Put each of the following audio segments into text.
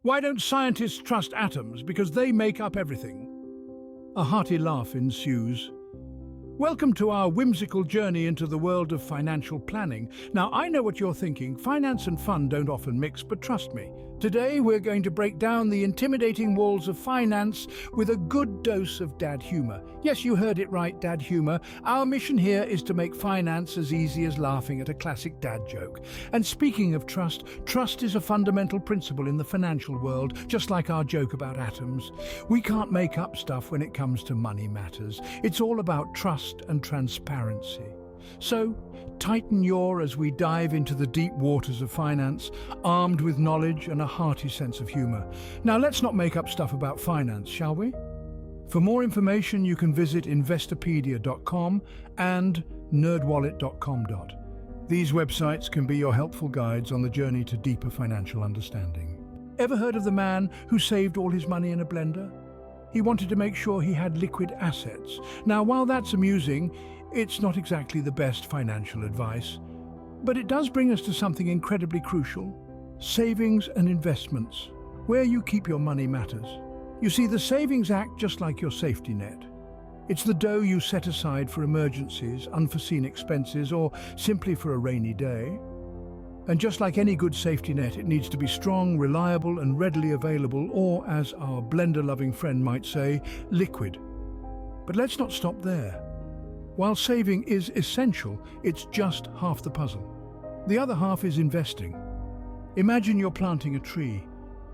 Why don't scientists trust atoms? Because they make up everything. A hearty laugh ensues. Welcome to our whimsical journey into the world of financial planning. Now, I know what you're thinking. Finance and fun don't often mix, but trust me. Today, we're going to break down the intimidating walls of finance with a good dose of dad humor. Yes, you heard it right, dad humor. Our mission here is to make finance as easy as laughing at a classic dad joke. And speaking of trust, trust is a fundamental principle in the financial world, just like our joke about atoms. We can't make up stuff when it comes to money matters. It's all about trust and transparency. So, tighten your as we dive into the deep waters of finance, armed with knowledge and a hearty sense of humor. Now let's not make up stuff about finance, shall we? For more information, you can visit investopedia.com and nerdwallet.com. These websites can be your helpful guides on the journey to deeper financial understanding. Ever heard of the man who saved all his money in a blender? He wanted to make sure he had liquid assets. Now, while that's amusing, it's not exactly the best financial advice, but it does bring us to something incredibly crucial: savings and investments. Where you keep your money matters. You see, the savings act just like your safety net. It's the dough you set aside for emergencies, unforeseen expenses, or simply for a rainy day. And just like any good safety net, it needs to be strong, reliable, and readily available, or, as our blender-loving friend might say, liquid. But let's not stop there. While saving is essential, it's just half the puzzle. The other half is investing. Imagine you're planting a tree.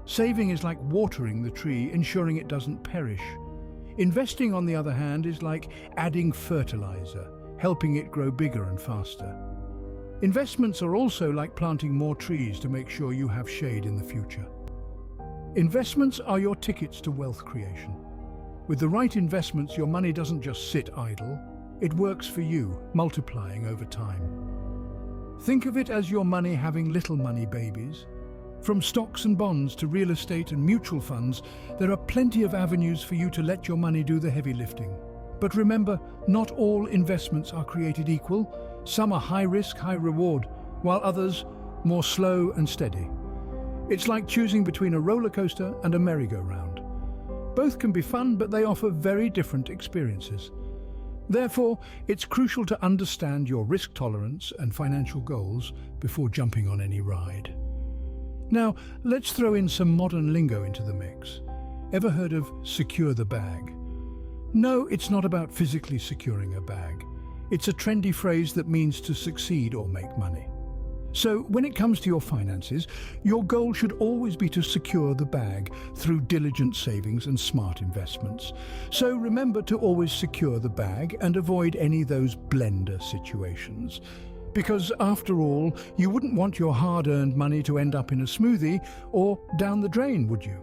Saving is like watering the tree, ensuring it doesn't perish. Investing, on the other hand, is like adding fertilizer, helping it grow bigger and faster. Investments are also like planting more trees to make sure you have shade in the future. Investments are your tickets to wealth creation. With the right investments, your money doesn't just sit idle. It works for you, multiplying over time. Think of it as your money having little money babies. From stocks and bonds to real estate and mutual funds, there are plenty of avenues for you to let your money do the heavy lifting. But remember, not all investments are created equal. Some are high risk, high reward, while others more slow and steady. It's like choosing between a roller coaster and a merry-go-round. Both can be fun, but they offer very different experiences. Therefore, it's crucial to understand your risk tolerance and financial goals before jumping on any ride. Now, let's throw in some modern lingo into the mix. Ever heard of secure the bag? No, it's not about physically securing a bag. It's a trendy phrase that means to succeed or make money. So, when it comes to your finances, your goal should always be to secure the bag through diligent savings and smart investments. So remember to always secure the bag and avoid any of those blender situations. Because after all, you wouldn't want your hard-earned money to end up in a smoothie or down the drain, would you?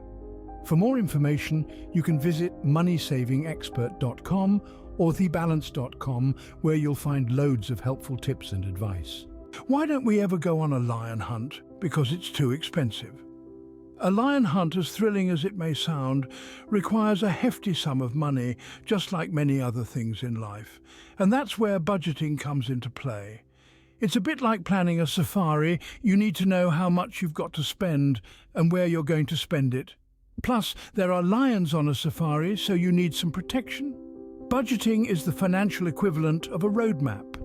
For more information, you can visit moneysavingexpert.com or thebalance.com, where you'll find loads of helpful tips and advice. Why don't we ever go on a lion hunt? Because it's too expensive. A lion hunt, as thrilling as it may sound, requires a hefty sum of money, just like many other things in life. And that's where budgeting comes into play. It's a bit like planning a safari. You need to know how much you've got to spend and where you're going to spend it. Plus, there are lions on a safari, so you need some protection. Budgeting is the financial equivalent of a roadmap.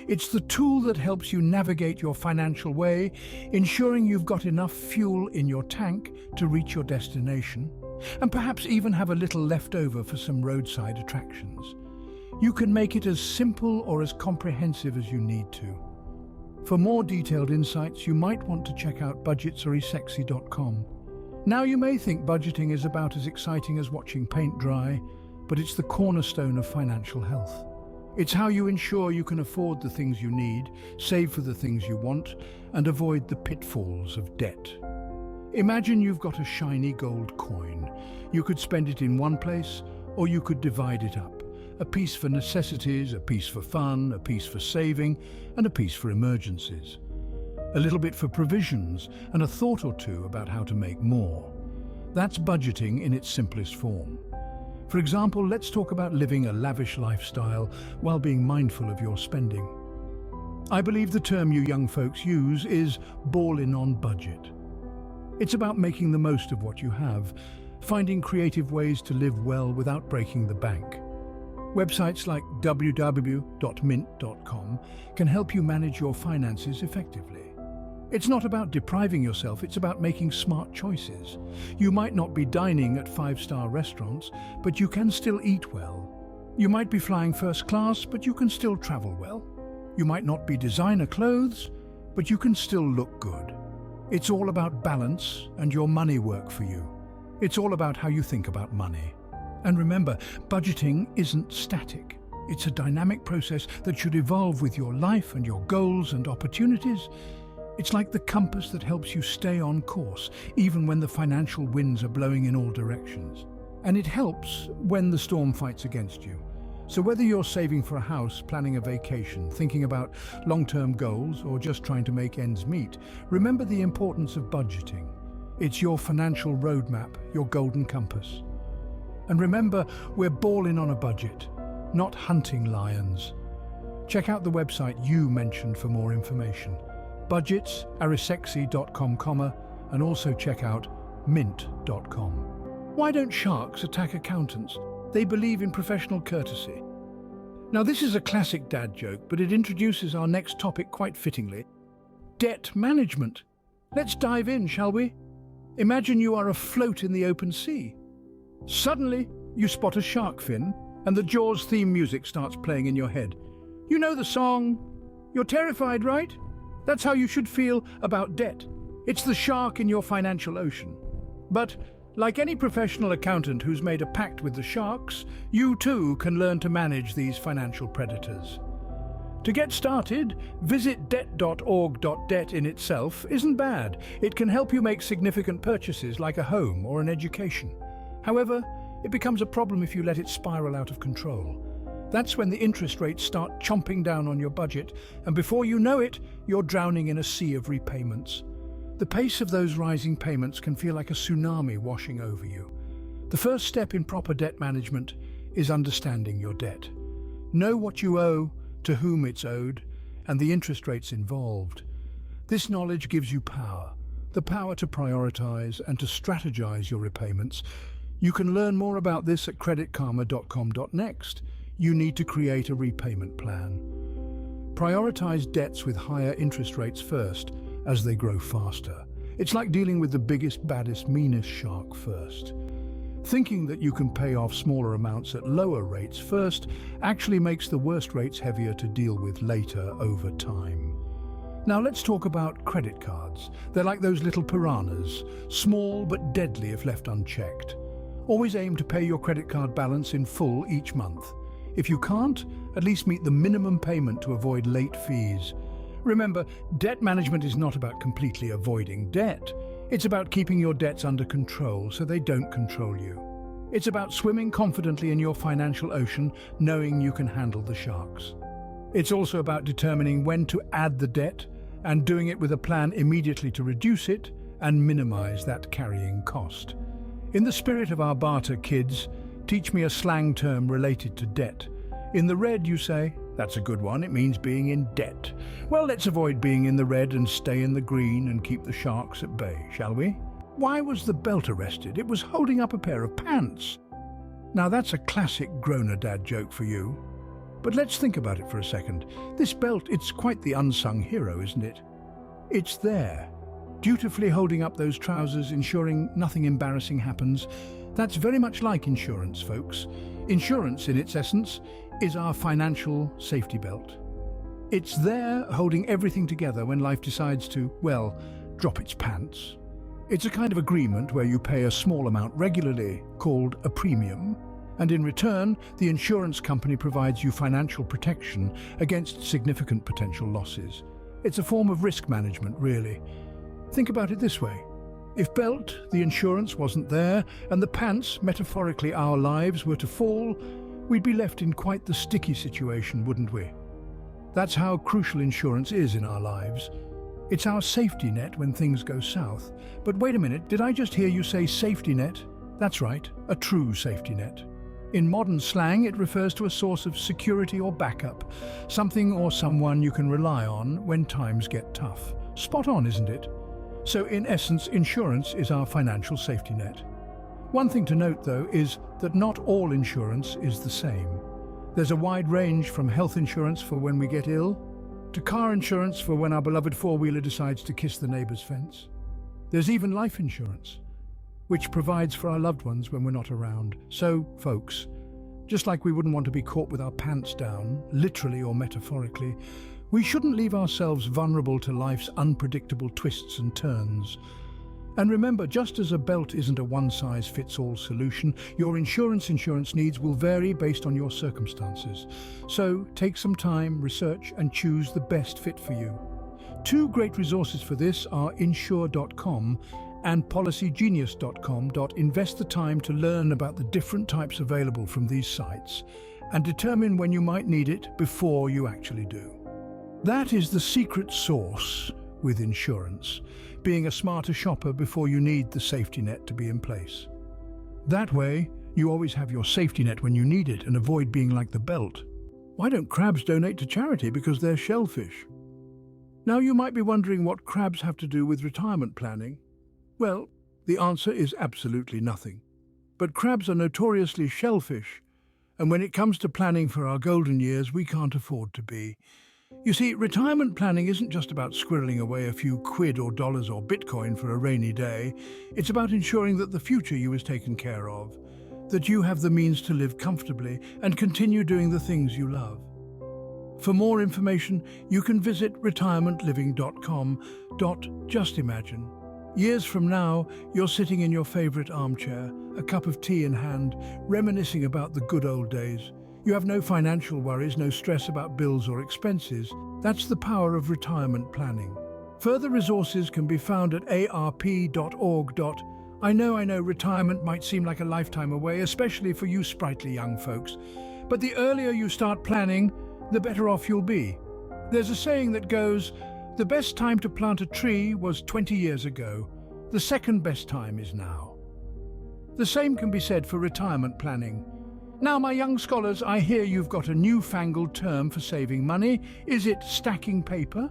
It's the tool that helps you navigate your financial way, ensuring you've got enough fuel in your tank to reach your destination, and perhaps even have a little left over for some roadside attractions. You can make it as simple or as comprehensive as you need to. For more detailed insights, you might want to check out budgetsarysexy.com. Now, you may think budgeting is about as exciting as watching paint dry, but it's the cornerstone of financial health. It's how you ensure you can afford the things you need, save for the things you want, and avoid the pitfalls of debt. Imagine you've got a shiny gold coin. You could spend it in one place, or you could divide it up. A piece for necessities, a piece for fun, a piece for saving, and a piece for emergencies. A little bit for provisions, and a thought or two about how to make more. That's budgeting in its simplest form. For example, let's talk about living a lavish lifestyle while being mindful of your spending. I believe the term you young folks use is ballin' on budget. It's about making the most of what you have, finding creative ways to live well without breaking the bank. Websites like www.mint.com can help you manage your finances effectively. It's not about depriving yourself, it's about making smart choices. You might not be dining at five-star restaurants, but you can still eat well. You might be flying first class, but you can still travel well. You might not be designer clothes, but you can still look good. It's all about balance and your money work for you. It's all about how you think about money. And remember, budgeting isn't static. It's a dynamic process that should evolve with your life and your goals and opportunities. It's like the compass that helps you stay on course, even when the financial winds are blowing in all directions. And it helps when the storm fights against you. So whether you're saving for a house, planning a vacation, thinking about long-term goals, or just trying to make ends meet, remember the importance of budgeting. It's your financial roadmap, your golden compass. And remember, we're balling on a budget, not hunting lions. Check out the website you mentioned for more information. budgets.arisexy.com, and also check out mint.com. Why don't sharks attack accountants? They believe in professional courtesy. Now this is a classic dad joke, but it introduces our next topic quite fittingly. Debt management. Let's dive in, shall we? Imagine you are afloat in the open sea. Suddenly, you spot a shark fin, and the Jaws theme music starts playing in your head. You know the song. You're terrified, right? That's how you should feel about debt. It's the shark in your financial ocean. But like any professional accountant who's made a pact with the sharks, you too can learn to manage these financial predators. To get started, visit debt.org.debt in itself isn't bad. It can help you make significant purchases like a home or an education. However, it becomes a problem if you let it spiral out of control. That's when the interest rates start chomping down on your budget, and before you know it, you're drowning in a sea of repayments. The pace of those rising payments can feel like a tsunami washing over you. The first step in proper debt management is understanding your debt. Know what you owe, to whom it's owed, and the interest rates involved. This knowledge gives you power, the power to prioritize and to strategize your repayments. You can learn more about this at creditkarma.com.next. You need to create a repayment plan. Prioritize debts with higher interest rates first, as they grow faster. It's like dealing with the biggest, baddest, meanest shark first. Thinking that you can pay off smaller amounts at lower rates first actually makes the worst rates heavier to deal with later over time. Now let's talk about credit cards. They're like those little piranhas, small but deadly if left unchecked. Always aim to pay your credit card balance in full each month. If you can't, at least meet the minimum payment to avoid late fees. Remember, debt management is not about completely avoiding debt. It's about keeping your debts under control so they don't control you. It's about swimming confidently in your financial ocean, knowing you can handle the sharks. It's also about determining when to add the debt and doing it with a plan immediately to reduce it and minimize that carrying cost. In the spirit of our barter, kids, teach me a slang term related to debt. In the red, you say, that's a good one, it means being in debt. Well, let's avoid being in the red and stay in the green and keep the sharks at bay, shall we? Why was the belt arrested? It was holding up a pair of pants. Now that's a classic grown-up dad joke for you. But let's think about it for a second. This belt, it's quite the unsung hero, isn't it? It's there, dutifully holding up those trousers, ensuring nothing embarrassing happens. That's very much like insurance, folks. Insurance, in its essence, is our financial safety belt. It's there holding everything together when life decides to, well, drop its pants. It's a kind of agreement where you pay a small amount regularly, called a premium, and in return, the insurance company provides you financial protection against significant potential losses. It's a form of risk management, really. Think about it this way. If belt, the insurance, wasn't there, and the pants, metaphorically our lives, were to fall, we'd be left in quite the sticky situation, wouldn't we? That's how crucial insurance is in our lives. It's our safety net when things go south. But wait a minute, did I just hear you say safety net? That's right, a true safety net. In modern slang, it refers to a source of security or backup, something or someone you can rely on when times get tough. Spot on, isn't it? So in essence, insurance is our financial safety net. One thing to note, though, is that not all insurance is the same. There's a wide range from health insurance for when we get ill, to car insurance for when our beloved four-wheeler decides to kiss the neighbour's fence. There's even life insurance, which provides for our loved ones when we're not around. So, folks, just like we wouldn't want to be caught with our pants down, literally or metaphorically, we shouldn't leave ourselves vulnerable to life's unpredictable twists and turns. And remember, just as a belt isn't a one-size-fits-all solution, your insurance needs will vary based on your circumstances. So take some time, research, and choose the best fit for you. Two great resources for this are insure.com and policygenius.com. Invest the time to learn about the different types available from these sites and determine when you might need it before you actually do. That is the secret sauce with insurance, being a smarter shopper before you need the safety net to be in place. That way, you always have your safety net when you need it and avoid being like the belt. Why don't crabs donate to charity? Because they're shellfish. Now you might be wondering what crabs have to do with retirement planning. Well, the answer is absolutely nothing. But crabs are notoriously shellfish, and when it comes to planning for our golden years, we can't afford to be. You see, retirement planning isn't just about squirreling away a few quid or dollars or Bitcoin for a rainy day. It's about ensuring that the future you is taken care of, that you have the means to live comfortably and continue doing the things you love. For more information, you can visit retirementliving.com. Just imagine, years from now, you're sitting in your favorite armchair, a cup of tea in hand, reminiscing about the good old days. You have no financial worries, no stress about bills or expenses. That's the power of retirement planning. Further resources can be found at arp.org. I know retirement might seem like a lifetime away, especially for you sprightly young folks. But the earlier you start planning, the better off you'll be. There's a saying that goes, the best time to plant a tree was 20 years ago. The second best time is now. The same can be said for retirement planning. Now, my young scholars, I hear you've got a newfangled term for saving money. Is it stacking paper?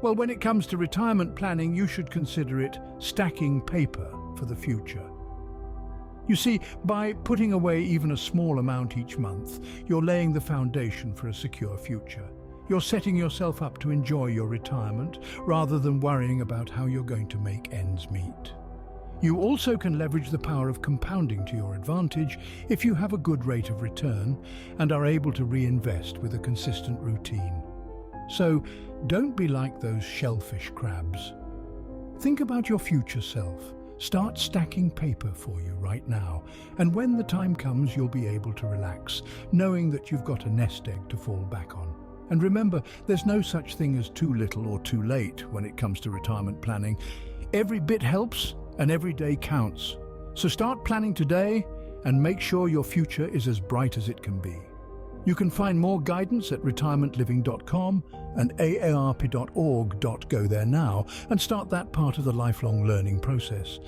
Well, when it comes to retirement planning, you should consider it stacking paper for the future. You see, by putting away even a small amount each month, you're laying the foundation for a secure future. You're setting yourself up to enjoy your retirement rather than worrying about how you're going to make ends meet. You also can leverage the power of compounding to your advantage if you have a good rate of return and are able to reinvest with a consistent routine. So don't be like those shellfish crabs. Think about your future self. Start stacking paper for you right now, and when the time comes, you'll be able to relax, knowing that you've got a nest egg to fall back on. And remember, there's no such thing as too little or too late when it comes to retirement planning. Every bit helps, and every day counts. So start planning today and make sure your future is as bright as it can be. You can find more guidance at retirementliving.com and aarp.org. Go there now and start that part of the lifelong learning process.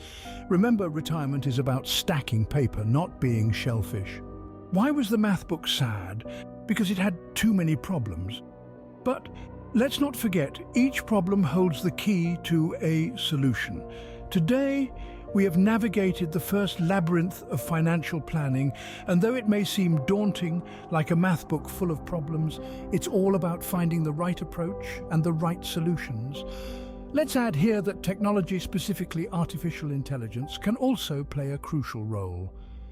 Remember, retirement is about stacking paper, not being shellfish. Why was the math book sad? Because it had too many problems. But let's not forget, each problem holds the key to a solution. Today, we have navigated the first labyrinth of financial planning, and though it may seem daunting, like a math book full of problems, it's all about finding the right approach and the right solutions. Let's add here that technology, specifically artificial intelligence, can also play a crucial role.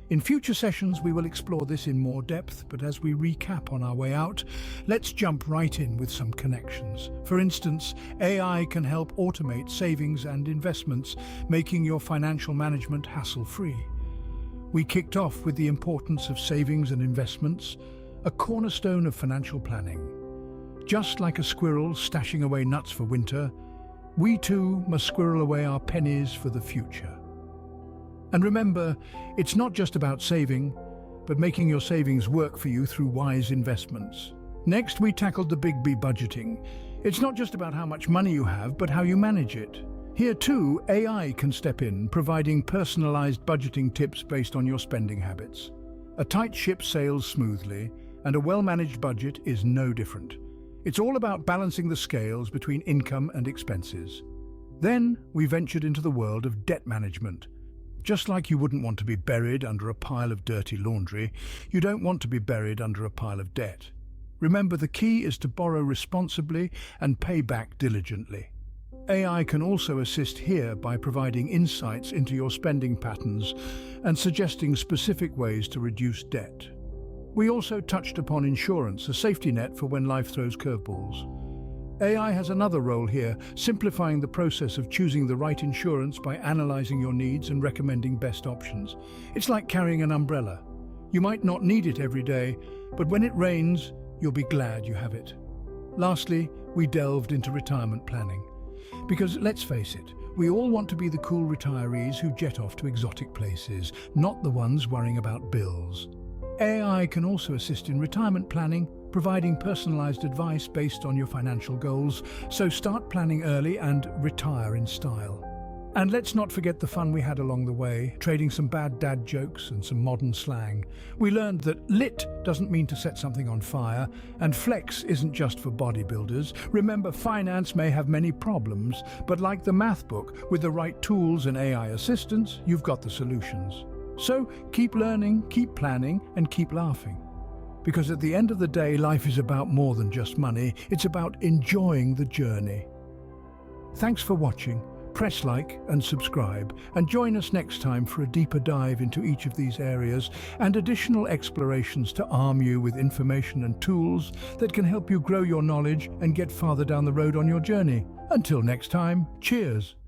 In future sessions, we will explore this in more depth, but as we recap on our way out, let's jump right in with some connections. For instance, AI can help automate savings and investments, making your financial management hassle-free. We kicked off with the importance of savings and investments, a cornerstone of financial planning. Just like a squirrel stashing away nuts for winter, we too must squirrel away our pennies for the future. And remember, it's not just about saving, but making your savings work for you through wise investments. Next, we tackled the big B, budgeting. It's not just about how much money you have, but how you manage it. Here too, AI can step in, providing personalized budgeting tips based on your spending habits. A tight ship sails smoothly, and a well-managed budget is no different. It's all about balancing the scales between income and expenses. Then we ventured into the world of debt management. Just like you wouldn't want to be buried under a pile of dirty laundry, you don't want to be buried under a pile of debt. Remember, the key is to borrow responsibly and pay back diligently. AI can also assist here by providing insights into your spending patterns and suggesting specific ways to reduce debt. We also touched upon insurance, a safety net for when life throws curveballs. AI has another role here, simplifying the process of choosing the right insurance by analyzing your needs and recommending best options. It's like carrying an umbrella. You might not need it every day, but when it rains, you'll be glad you have it. Lastly, we delved into retirement planning. Because let's face it, we all want to be the cool retirees who jet off to exotic places, not the ones worrying about bills. AI can also assist in retirement planning, providing personalized advice based on your financial goals, so start planning early and retire in style. And let's not forget the fun we had along the way, trading some bad dad jokes and some modern slang. We learned that lit doesn't mean to set something on fire, and flex isn't just for bodybuilders. Remember, finance may have many problems, but like the math book, with the right tools and AI assistance, you've got the solutions. So keep learning, keep planning, and keep laughing. Because at the end of the day, life is about more than just money. It's about enjoying the journey. Thanks for watching. Press like and subscribe, and join us next time for a deeper dive into each of these areas and additional explorations to arm you with information and tools that can help you grow your knowledge and get farther down the road on your journey. Until next time, cheers!